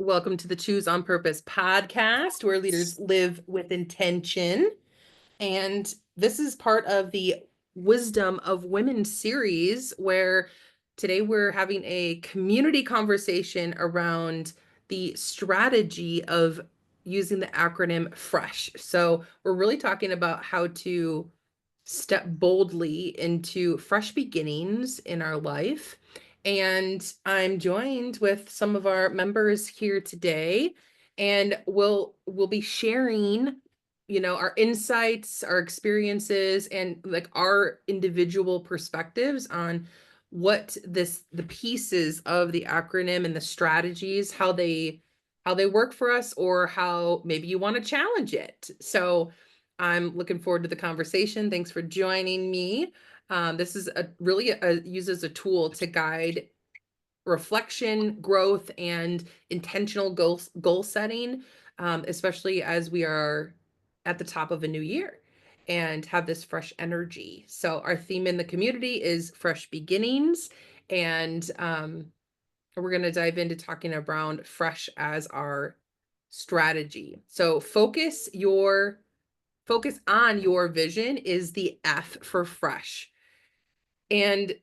Welcome to the Choose on Purpose podcast, where leaders live with intention. And this is part of the Wisdom of Women series, where today we're having a community conversation around the strategy of using the acronym FRESH. So we're really talking about how to step boldly into fresh beginnings in our life. And I'm joined with some of our members here today, and we'll be sharing, our insights, our experiences, and like our individual perspectives on what the pieces of the acronym and the strategies, how they work for us, or how maybe you want to challenge it. So I'm looking forward to the conversation. Thanks for joining me. This is used as a tool to guide reflection, growth, and intentional goal setting, especially as we are at the top of a new year and have this fresh energy. So our theme in the community is fresh beginnings, and we're going to dive into talking around fresh as our strategy. So focus on your vision is the F for fresh. And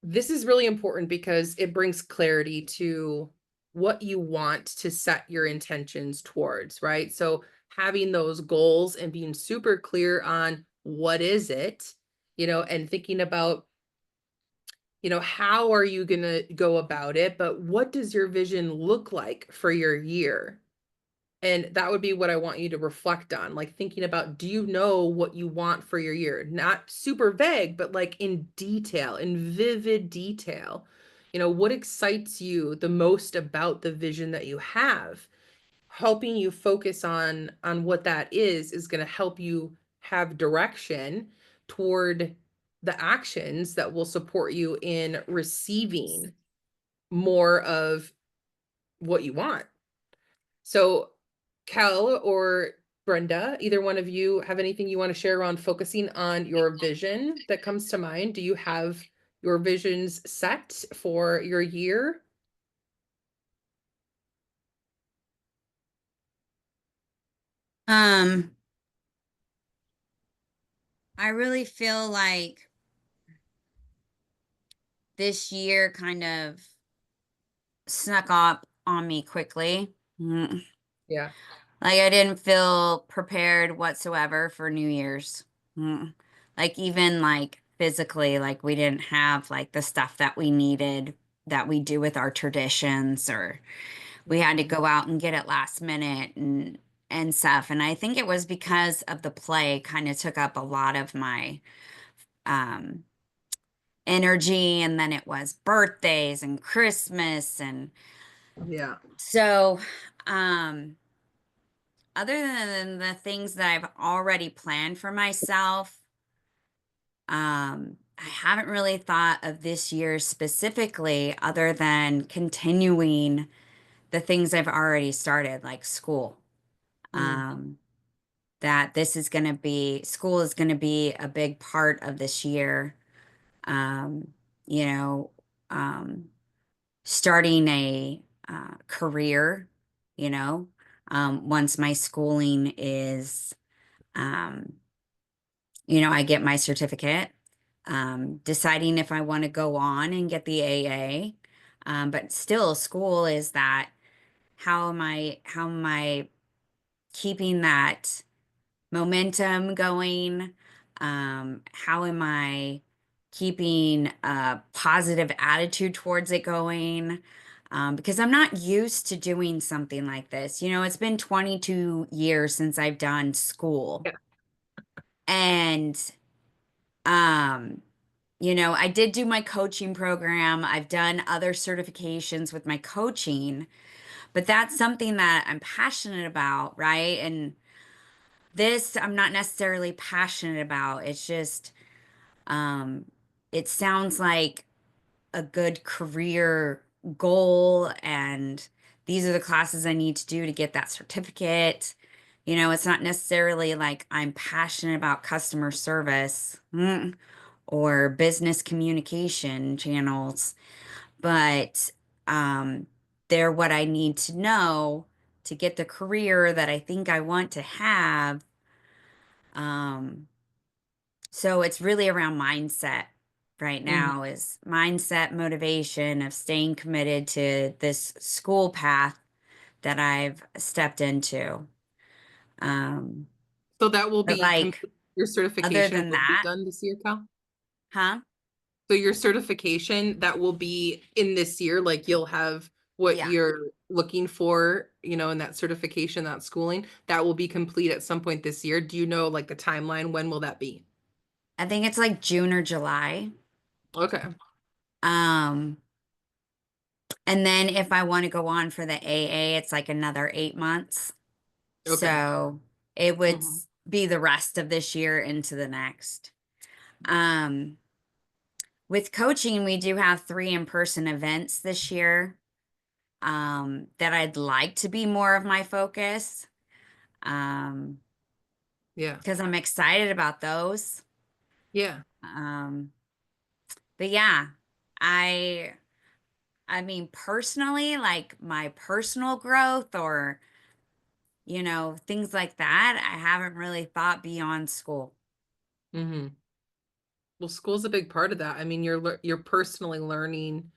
this is really important because it brings clarity to what you want to set your intentions towards, right? So having those goals and being super clear on what is it, and thinking about, how are you going to go about it, but what does your vision look like for your year? And that would be what I want you to reflect on, like thinking about, do you know what you want for your year? Not super vague, but like in detail, in vivid detail. What excites you the most about the vision that you have? Helping you focus on what that is going to help you have direction toward the actions that will support you in receiving more of what you want. So Cal or Brenda, either one of you have anything you want to share around focusing on your vision that comes to mind? Do you have your visions set for your year? Um, I really feel like this year kind of snuck up on me quickly. Yeah. Like I didn't feel prepared whatsoever for New Year's. Mm. Like even like physically, like we didn't have like the stuff that we needed that we do with our traditions, or we had to go out and get it last minute and stuff. And I think it was because of the play kind of took up a lot of my um energy, and then it was birthdays and Christmas, and Yeah. so um other than the things that I've already planned for myself, I haven't really thought of this year specifically other than continuing the things I've already started, like school. Mm. um that this is going to be school is going to be a big part of this year. um you know um starting a career, you know, once my schooling is, um, I get my certificate, deciding if I want to go on and get the AA. But still, school is that how am I keeping that momentum going? How am I keeping a positive attitude towards it going? Because I'm not used to doing something like this. It's been 22 years since I've done school. Yeah. And, um, I did do my coaching program. I've done other certifications with my coaching, but that's something that I'm passionate about, right? And this I'm not necessarily passionate about. It's just, um, it sounds like a good career goal, and these are the classes I need to do to get that certificate. It's not necessarily like I'm passionate about customer service, or business communication channels, but, um, they're what I need to know to get the career that I think I want to have. Um, so it's really around mindset right Mhm. now, is mindset, motivation of staying committed to this school path that I've stepped into. Um, So that will but be like complete, your other certification than will be that, done this year, Cal? huh? So your certification that will be in this year, like you'll have what Yeah. you're looking for, in that certification, that schooling, that will be complete at some point this year. Do you know like the timeline? When will that be? I think it's like June or July. Okay. Um, and then if I want to go on for the AA, it's like another 8 months. Okay. So it would Hmm. be the rest of this year into the next. Um, with coaching, we do have 3 in-person events this year, that I'd like to be more of my focus. Um, Yeah. because I'm excited about those. Yeah. Um, but yeah, I I mean personally, like my personal growth or things like that, I haven't really thought beyond school. Hmm. Well, school's a big part of that. I mean, you're personally learning,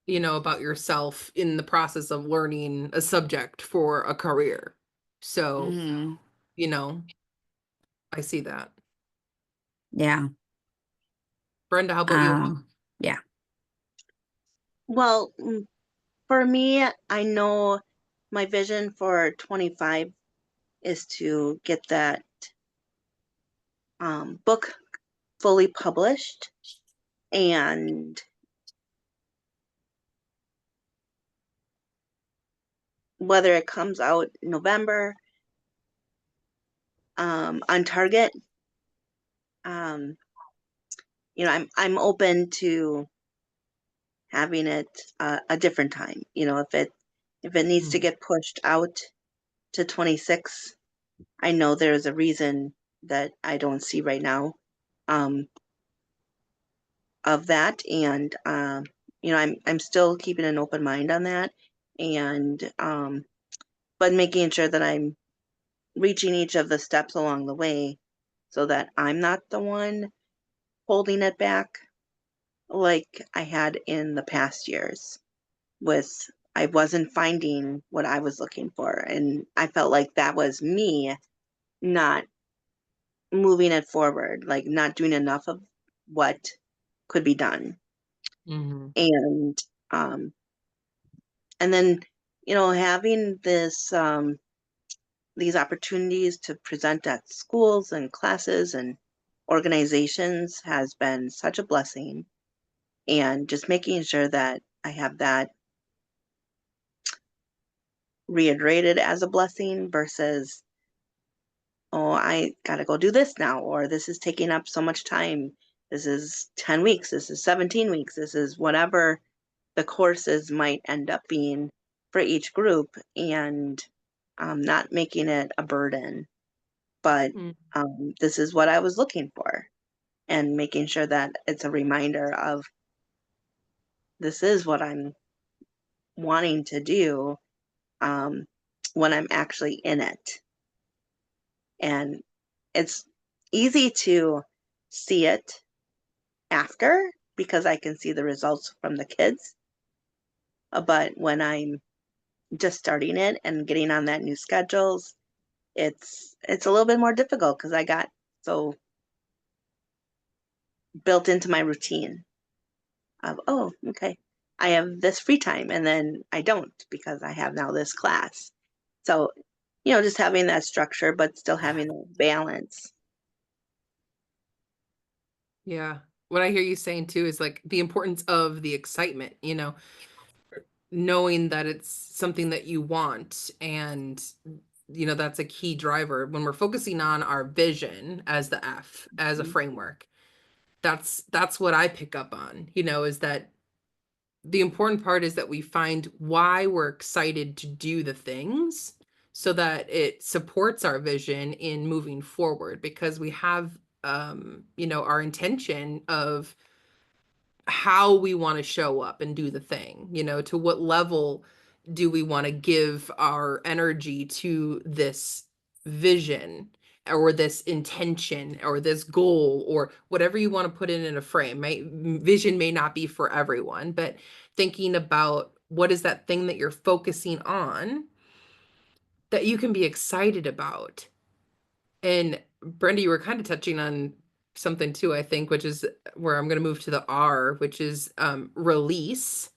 about yourself in the process of learning a subject for a career. So, Hmm. you know, I see that. Yeah. Brenda, how about you? Yeah. Well, for me, I know my vision for 25 is to get that book fully published, and whether it comes out November, on Target, um, I'm open to having it a different time. If it needs to Mhm. get pushed out to 26, I know there's a reason that I don't see right now. Um, of that, and I'm still keeping an open mind on that, and but making sure that I'm reaching each of the steps along the way so that I'm not the one holding it back like I had in the past years with I wasn't finding what I was looking for, and I felt like that was me not moving it forward, like not doing enough of what could be done. Mhm. And um and then having these opportunities to present at schools and classes and organizations has been such a blessing, and just making sure that I have that reiterated as a blessing versus, oh, I gotta go do this now, or this is taking up so much time, this is 10 weeks, this is 17 weeks, this is whatever the courses might end up being for each group, and not making it a burden, but Mm. this is what I was looking for, and making sure that it's a reminder of this is what I'm wanting to do, um, when I'm actually in it. And it's easy to see it after because I can see the results from the kids. But when I'm just starting it and getting on that new schedules, it's a little bit more difficult because I got so built into my routine of, oh, okay, I have this free time, and then I don't because I have now this class. So, just having that structure, but still having that balance. Yeah. What I hear you saying too is like the importance of the excitement, knowing that it's something that you want, and that's a key driver when we're focusing on our vision as the F, as a Mhm. framework. That's what I pick up on, is that the important part is that we find why we're excited to do the things so that it supports our vision in moving forward, because we have our intention of how we want to show up and do the thing, to what level do we want to give our energy to this vision or this intention or this goal or whatever you want to put in a frame. Vision may not be for everyone, but thinking about what is that thing that you're focusing on that you can be excited about. And Brenda, you were kind of touching on something too, I think, which is where I'm going to move to the R, which is release.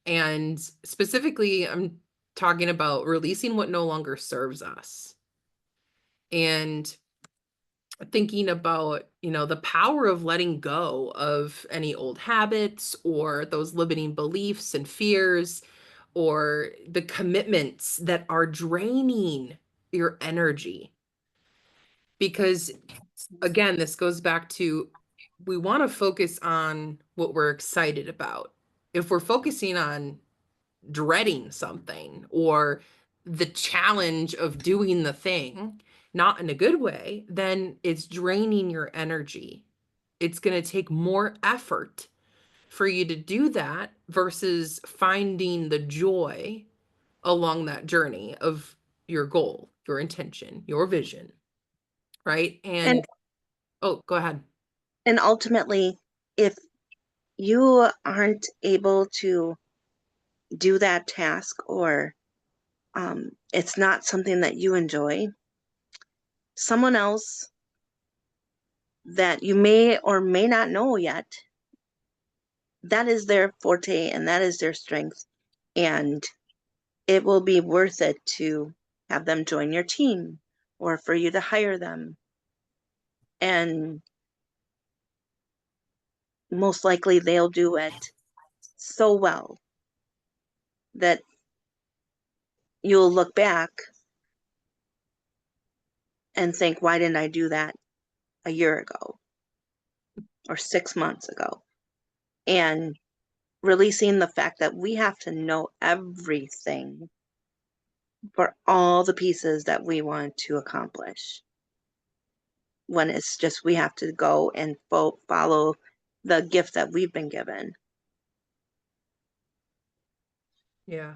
And specifically, I'm talking about releasing what no longer serves us. And thinking about, the power of letting go of any old habits or those limiting beliefs and fears or the commitments that are draining your energy. Because again, this goes back to we want to focus on what we're excited about. If we're focusing on dreading something or the challenge of doing the thing, not in a good way, then it's draining your energy. It's going to take more effort for you to do that versus finding the joy along that journey of your goal, your intention, your vision, right? And Oh, go ahead. and ultimately, if you aren't able to do that task, or it's not something that you enjoy, someone else that you may or may not know yet, that is their forte and that is their strength. And it will be worth it to have them join your team or for you to hire them. And most likely they'll do it so well that you'll look back and think, why didn't I do that a year ago or 6 months ago? And releasing the fact that we have to know everything for all the pieces that we want to accomplish, when it's just we have to go and follow the gift that we've been given. Yeah.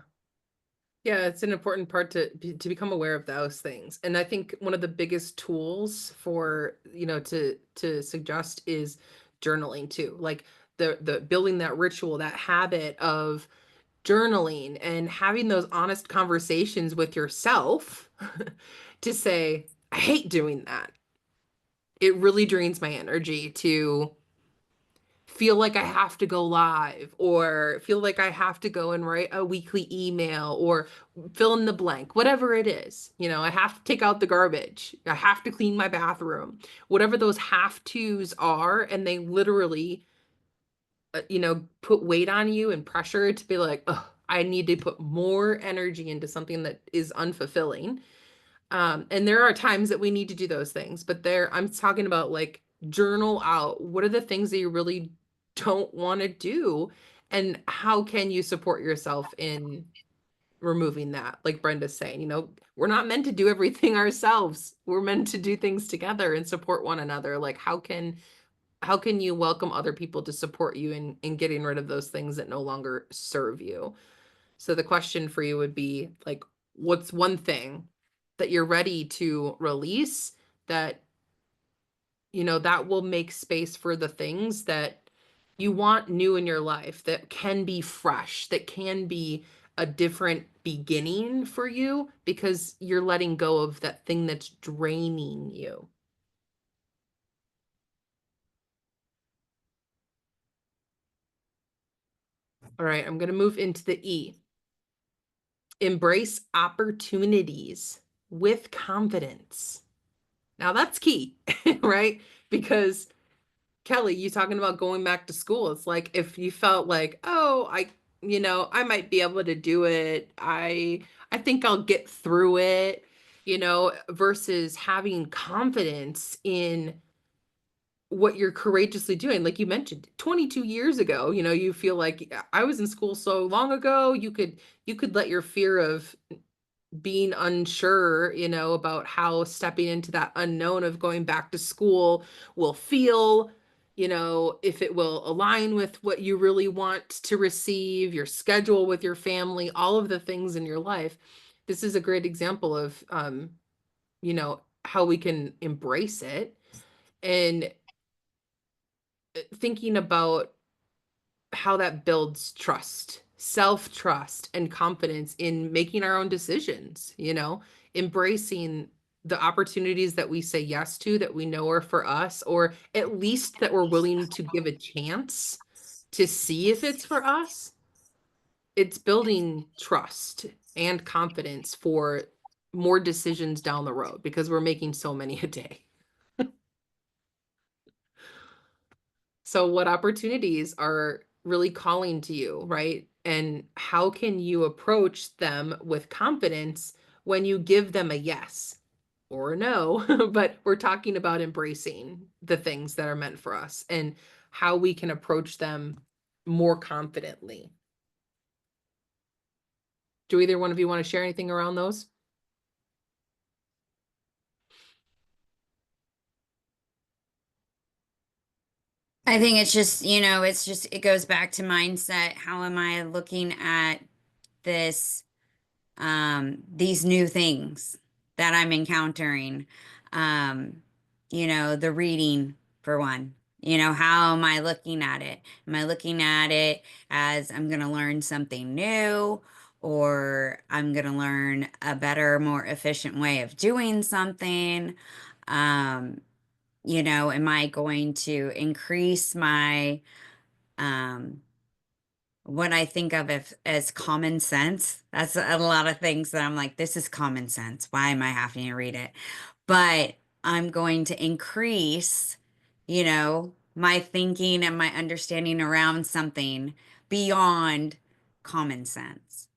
Yeah, it's an important part to become aware of those things. And I think one of the biggest tools for, to suggest is journaling too. Like the building that ritual, that habit of journaling and having those honest conversations with yourself to say, I hate doing that. It really drains my energy to feel like I have to go live or feel like I have to go and write a weekly email or fill in the blank, whatever it is. I have to take out the garbage. I have to clean my bathroom, whatever those have tos are. And they literally, put weight on you and pressure to be like, oh, I need to put more energy into something that is unfulfilling. And there are times that we need to do those things, but I'm talking about like journal out. What are the things that you really don't want to do? And how can you support yourself in removing that? Like Brenda's saying, we're not meant to do everything ourselves. We're meant to do things together and support one another. Like how can you welcome other people to support you in getting rid of those things that no longer serve you? So the question for you would be like, what's one thing that you're ready to release that, that will make space for the things that you want new in your life, that can be fresh, that can be a different beginning for you because you're letting go of that thing that's draining you. All right, I'm going to move into the E. Embrace opportunities with confidence. Now that's key, right? Because Kelly, you talking about going back to school. It's like if you felt like, oh, I might be able to do it. I think I'll get through it, versus having confidence in what you're courageously doing. Like you mentioned, 22 years ago, you feel like I was in school so long ago, you could let your fear of being unsure, about how stepping into that unknown of going back to school will feel, if it will align with what you really want to receive, your schedule with your family, all of the things in your life. This is a great example of, how we can embrace it, and thinking about how that builds trust, self-trust, and confidence in making our own decisions, embracing the opportunities that we say yes to, that we know are for us, or at least that we're willing to give a chance to see if it's for us. It's building trust and confidence for more decisions down the road, because we're making so many a day. So what opportunities are really calling to you, right? And how can you approach them with confidence when you give them a yes or a no? But we're talking about embracing the things that are meant for us and how we can approach them more confidently. Do either one of you want to share anything around those? I think it's just, it goes back to mindset. How am I looking at this, these new things that I'm encountering? Um, the reading for one. How am I looking at it? Am I looking at it as I'm going to learn something new, or I'm going to learn a better, more efficient way of doing something? Um, am I going to increase my um what I think of as common sense? That's a lot of things that I'm like, this is common sense. Why am I having to read it? But I'm going to increase, my thinking and my understanding around something beyond common sense,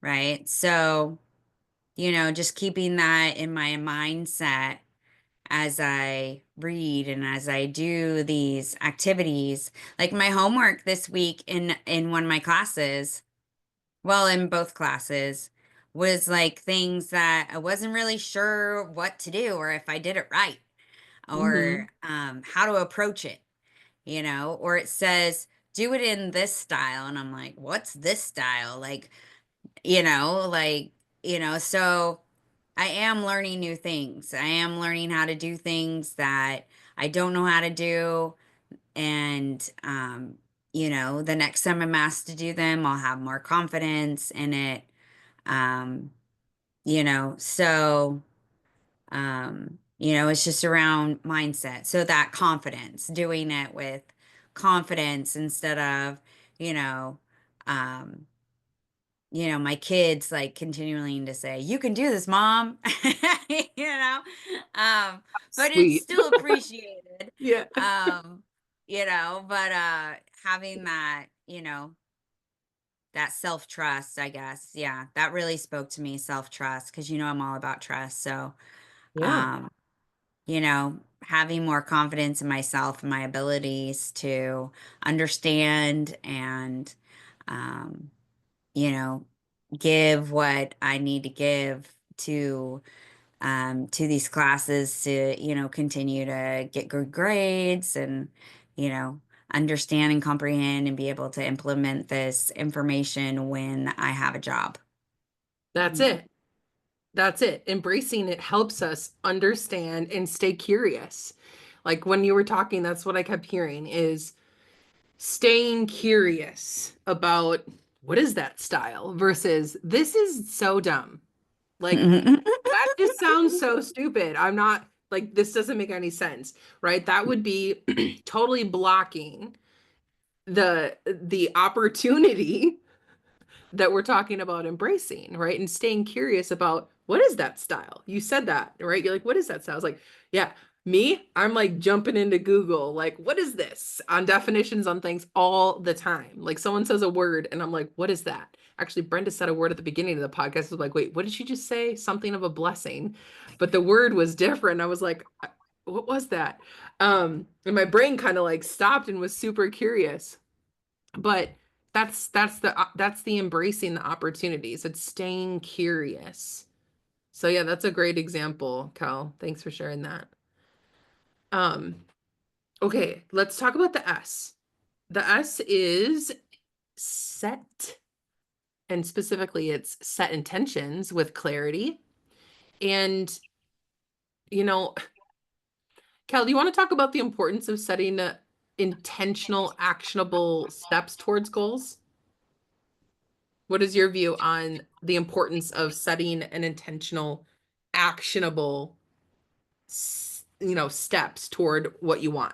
right? So, just keeping that in my mindset as I read and as I do these activities. Like my homework this week in one of my classes, well, in both classes, was like things that I wasn't really sure what to do or if I did it right, Mm-hmm. or how to approach it, or it says do it in this style, and I'm like, what's this style? Like, like, so I am learning new things. I am learning how to do things that I don't know how to do. And, the next time I'm asked to do them, I'll have more confidence in it. Um, so, it's just around mindset. So that confidence, doing it with confidence instead of, you know, um, my kids like continuing to say, "You can do this, mom." you know, um, but it's Sweet. still appreciated. Yeah. Um, but having that, that self-trust, I guess. Yeah, that really spoke to me, self-trust, because I'm all about trust. So, Yeah. um, having more confidence in myself and my abilities to understand and um you know, give what I need to give to these classes to, continue to get good grades and, you know, understand and comprehend and be able to implement this information when I have a job. That's it. That's it. Embracing it helps us understand and stay curious. Like when you were talking, that's what I kept hearing is staying curious about what is that style versus this is so dumb. Like that just sounds so stupid. I'm not like this doesn't make any sense, right? That would be totally blocking the opportunity that we're talking about embracing, right? And staying curious about what is that style? You said that, right? You're like, what is that style? I was like, yeah, me, I'm like jumping into Google, like, what is this on definitions on things all the time? Like someone says a word and I'm like, what is that? Actually, Brenda said a word at the beginning of the podcast. I was like, wait, what did she just say? Something of a blessing. But the word was different. I was like, what was that? And my brain kind of like stopped and was super curious. But that's the embracing the opportunities. It's staying curious. So yeah, that's a great example, Cal. Thanks for sharing that. Um, Okay, let's talk about the S. The S is set, and specifically it's set intentions with clarity. And, you know, Cal, do you want to talk about the importance of setting intentional, actionable steps towards goals? What is your view on the importance of setting an intentional, actionable, steps toward what you want?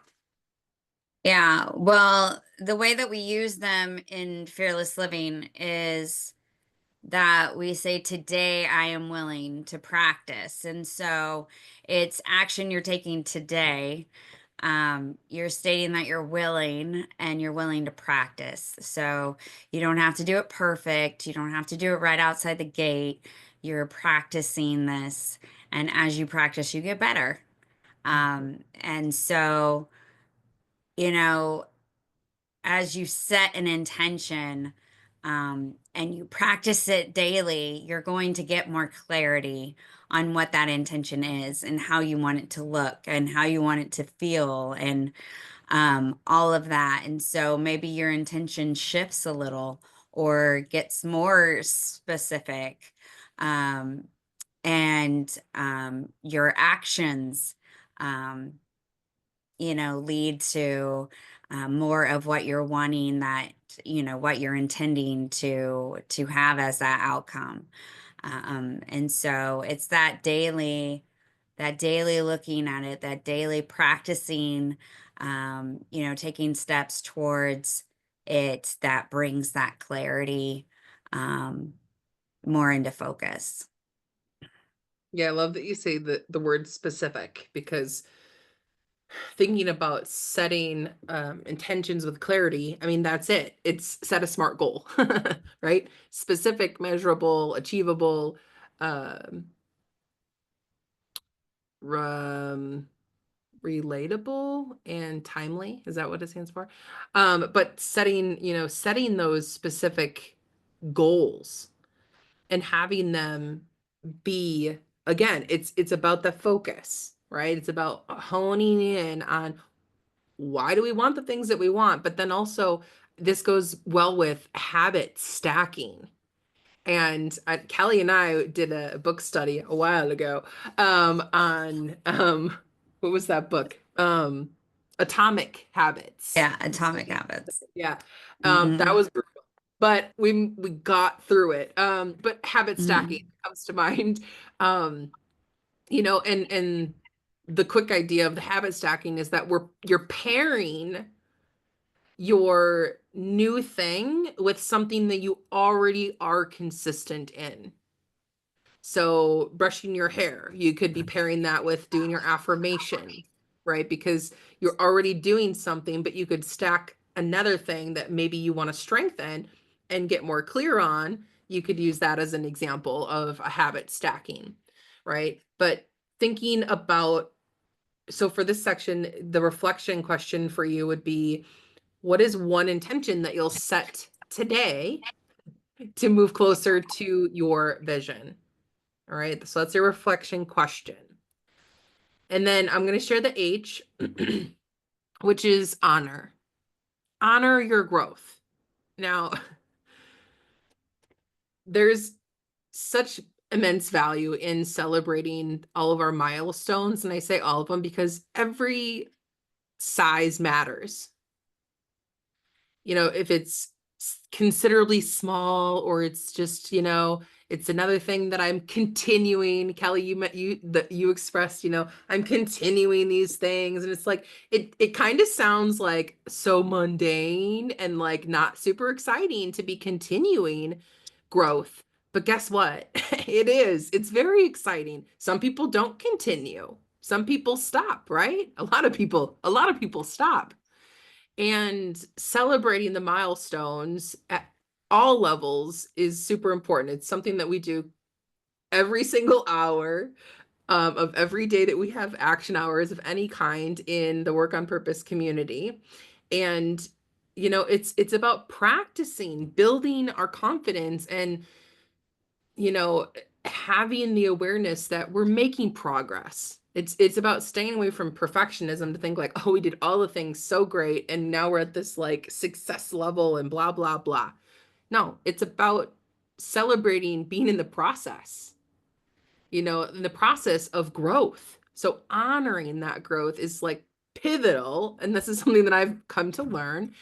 Yeah, well, the way that we use them in Fearless Living is that we say, today I am willing to practice. And so it's action you're taking today. You're stating that you're willing and you're willing to practice. So you don't have to do it perfect. You don't have to do it right outside the gate. You're practicing this. And as you practice, you get better. And so, you know, as you set an intention, and you practice it daily, you're going to get more clarity on what that intention is and how you want it to look and how you want it to feel and all of that. And so maybe your intention shifts a little or gets more specific. Um, and your actions, um, lead to more of what you're wanting, that, what you're intending to have as that outcome. And so it's that daily looking at it, that daily practicing, taking steps towards it, that brings that clarity um, more into focus. Yeah, I love that you say the word specific, because thinking about setting intentions with clarity, I mean, that's it. It's set a SMART goal, right? Specific, measurable, achievable, um, um, relatable, and timely. Is that what it stands for? But setting those specific goals and having them be, again, it's about the focus, right? It's about honing in on why do we want the things that we want, but then also this goes well with habit stacking. And Kelly and I did a book study a while ago on what was that book? Atomic Habits. Yeah, atomic habits. Yeah. That Hmm. was brutal, but we got through it. But habit stacking Hmm. comes to mind. Um, and the quick idea of the habit stacking is that you're pairing your new thing with something that you already are consistent in. So brushing your hair, you could be pairing that with doing your affirmation, right? Because you're already doing something, but you could stack another thing that maybe you want to strengthen and get more clear on. You could use that as an example of a habit stacking, right? But thinking about, so for this section, the reflection question for you would be, what is one intention that you'll set today to move closer to your vision? All right, so that's your reflection question. And then I'm going to share the H, which is honor. Honor your growth. Now, there's such immense value in celebrating all of our milestones. And I say all of them because every size matters. If it's considerably small, or it's just, it's another thing that I'm continuing. Kelly, you expressed, I'm continuing these things. And it's like, it kind of sounds like so mundane and like not super exciting to be continuing growth. But guess what? It's very exciting. Some people don't continue. Some people stop, right? A lot of people stop. And celebrating the milestones at all levels is super important. It's something that we do every single hour of every day that we have action hours of any kind in the Work on Purpose community. And it's about practicing, building our confidence, and you know having the awareness that we're making progress. It's about staying away from perfectionism to think like, oh, we did all the things so great and now we're at this like success level and blah blah blah. No, it's about celebrating being in the process, in the process of growth. So honoring that growth is like pivotal, and this is something that I've come to learn.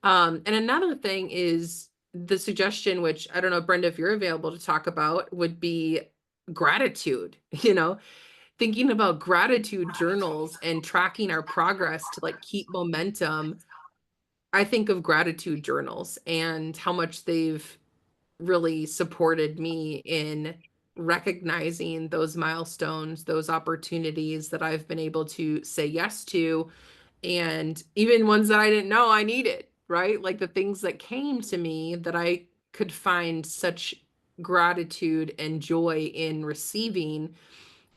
And another thing is the suggestion, which I don't know, Brenda, if you're available to talk about, would be gratitude, thinking about gratitude journals and tracking our progress to like keep momentum. I think of gratitude journals and how much they've really supported me in recognizing those milestones, those opportunities that I've been able to say yes to, and even ones that I didn't know I needed, right? Like the things that came to me that I could find such gratitude and joy in receiving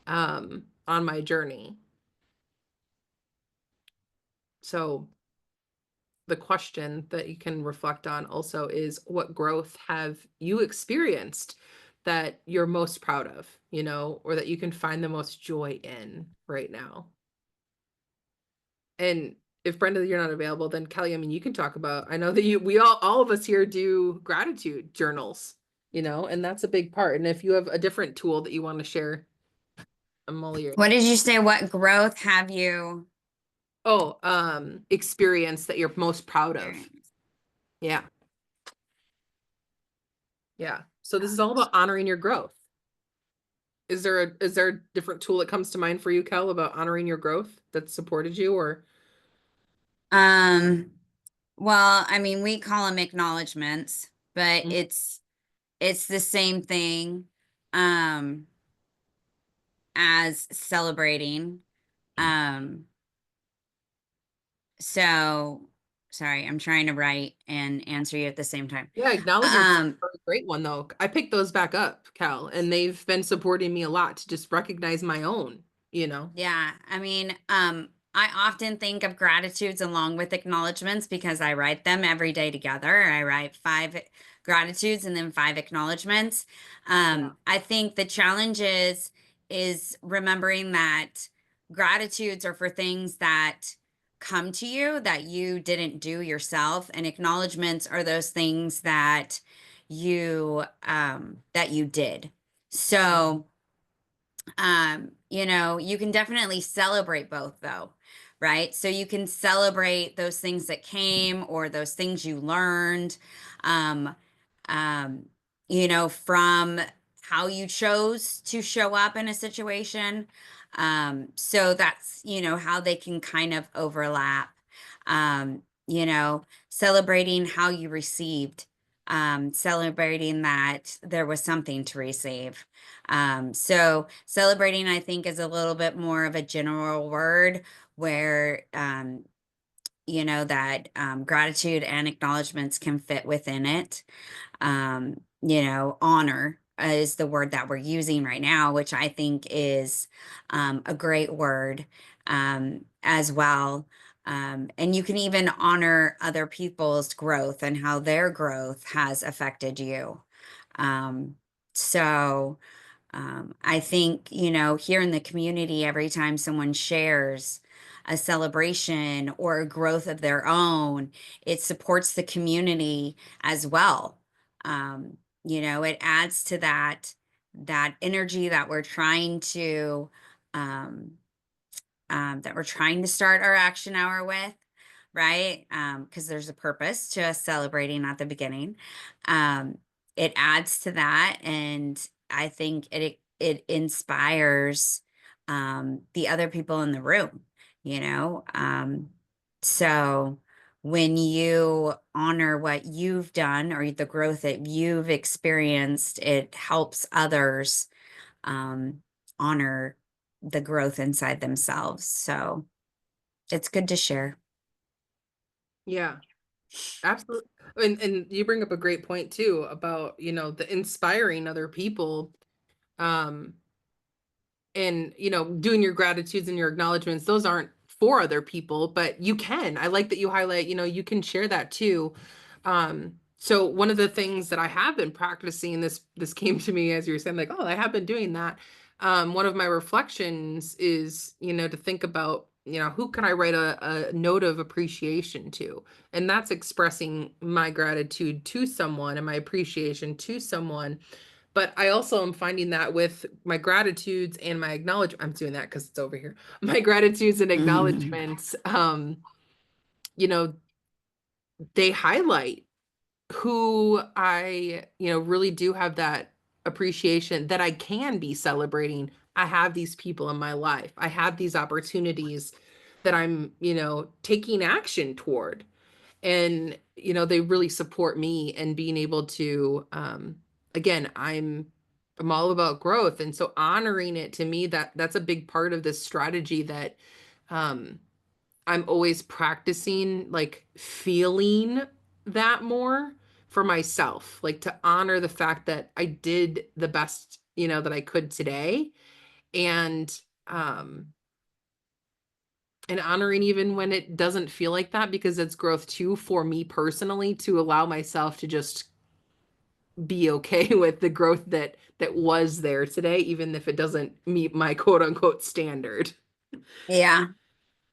on my journey. So the question that you can reflect on also is, what growth have you experienced that you're most proud of, or that you can find the most joy in right now? And if Brenda, you're not available, then Kelly, I mean, you can talk about, I know that we all of us here do gratitude journals, and that's a big part. And if you have a different tool that you want to share, I'm all ears. What did you say? What growth have you Oh, experience that you're most proud of. experienced? Yeah. Yeah. So this is all about honoring your growth. Is there a different tool that comes to mind for you, Kel, about honoring your growth that supported you, or? Um, well, I mean, we call them acknowledgments, but Mhm. it's the same thing um as celebrating. Um, so sorry, I'm trying to write and answer you at the same time. Yeah, acknowledgements Um, are a great one though. I picked those back up, Cal, and they've been supporting me a lot to just recognize my own. yeah, I mean, I often think of gratitudes along with acknowledgments because I write them every day together. I write 5 gratitudes and then 5 acknowledgments. Yeah. I think the challenge is remembering that gratitudes are for things that come to you that you didn't do yourself, and acknowledgments are those things that you did. So you can definitely celebrate both though, right? So you can celebrate those things that came or those things you learned, um, um, from how you chose to show up in a situation. So that's, how they can kind of overlap. Celebrating how you received, celebrating that there was something to receive. So celebrating, I think, is a little bit more of a general word where, that gratitude and acknowledgments can fit within it. Honor is the word that we're using right now, which I think is a great word as well. And you can even honor other people's growth and how their growth has affected you. Um, so, I think, here in the community, every time someone shares a celebration or a growth of their own, it supports the community as well. It adds to that energy um, that we're trying to start our action hour with, right? Because there's a purpose to us celebrating at the beginning. Um, it adds to that, and I think it inspires the other people in the room, you know. So when you honor what you've done or the growth that you've experienced, it helps others honor the growth inside themselves. So it's good to share. Yeah, absolutely. And you bring up a great point too about, the inspiring other people. Um, and doing your gratitudes and your acknowledgments, those aren't for other people, but you can. I like that you highlight, you can share that too. So one of the things that I have been practicing, this came to me as you were saying, like, oh, I have been doing that, one of my reflections is, to think about, who can I write a note of appreciation to? And that's expressing my gratitude to someone and my appreciation to someone. But I also am finding that with my gratitudes and my acknowledge, I'm doing that because it's over here. My gratitudes and acknowledgments, you know, they highlight who I, really do have that appreciation that I can be celebrating. I have these people in my life. I have these opportunities that I'm, taking action toward. And, they really support me and being able to, again, I'm all about growth. And so honoring it, to me, that's a big part of this strategy that, um, I'm always practicing, like, feeling that more for myself, like, to honor the fact that I did the best, that I could today. And, um, and honoring even when it doesn't feel like that, because it's growth too for me personally, to allow myself to just be okay with the growth that was there today, even if it doesn't meet my quote unquote standard. Yeah.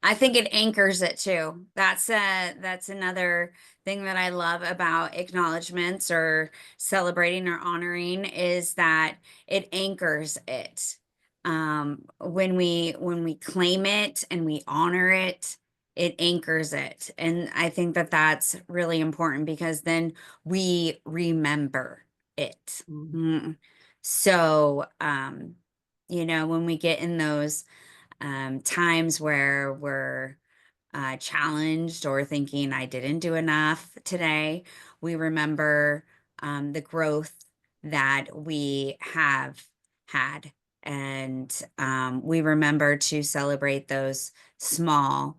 I think it anchors it too. That's another thing that I love about acknowledgments or celebrating or honoring is that it anchors it. When we claim it and we honor it, it anchors it. And I think that that's really important because then we remember it. Mm. Mm. So, when we get in those times where we're challenged or thinking I didn't do enough today, we remember the growth that we have had. And we remember to celebrate those small,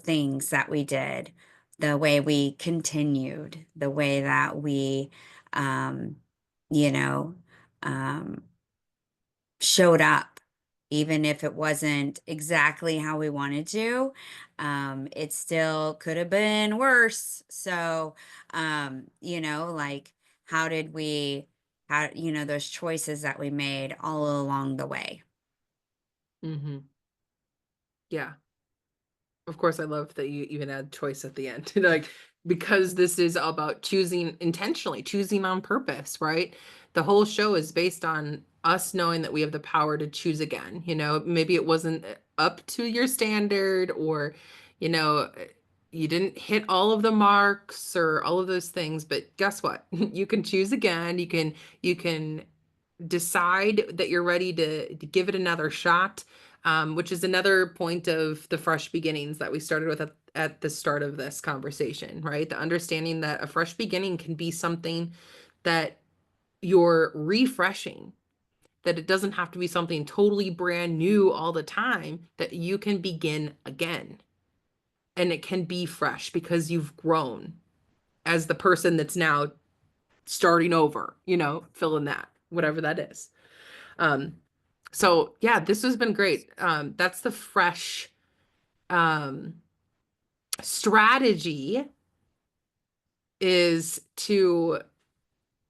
things that we did, the way we continued, the way that we, um, you know, um, showed up, even if it wasn't exactly how we wanted to. It still could have been worse. So, like, how did we, those choices that we made all along the way. Hmm. Yeah. Of course, I love that you even add choice at the end. Like, because this is all about choosing intentionally, choosing on purpose, right? The whole show is based on us knowing that we have the power to choose again. Maybe it wasn't up to your standard, or, you know, you didn't hit all of the marks or all of those things, but guess what? You can choose again. You can decide that you're ready to give it another shot, which is another point of the fresh beginnings that we started with at the start of this conversation, right? The understanding that a fresh beginning can be something that you're refreshing, that it doesn't have to be something totally brand new all the time, that you can begin again. And it can be fresh because you've grown as the person that's now starting over, fill in that, whatever that is. Um, so yeah, this has been great. That's the fresh um, strategy, is to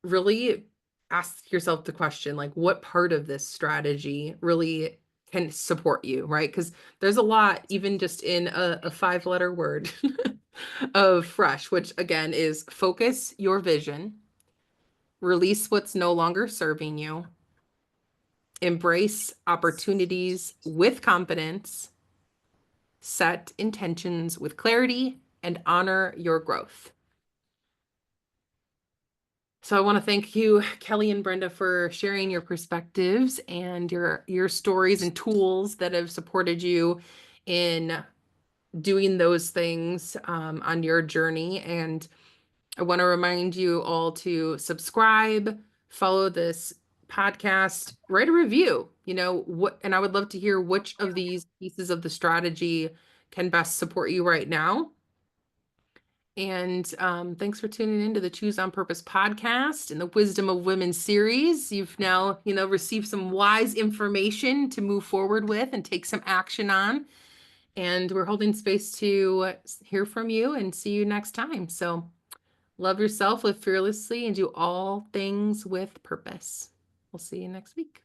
really ask yourself the question, like, what part of this strategy really can support you, right? Because there's a lot, even just in a 5-letter word of fresh, which again is focus your vision, release what's no longer serving you, embrace opportunities with confidence, set intentions with clarity, and honor your growth. So I want to thank you, Kelly and Brenda, for sharing your perspectives and your stories and tools that have supported you in doing those things on your journey. And I want to remind you all to subscribe, follow this podcast, write a review. And I would love to hear which of these pieces of the strategy can best support you right now. And thanks for tuning into the Choose on Purpose podcast and the Wisdom of Women series. You've now, received some wise information to move forward with and take some action on. And we're holding space to hear from you and see you next time. So love yourself, live fearlessly, and do all things with purpose. We'll see you next week.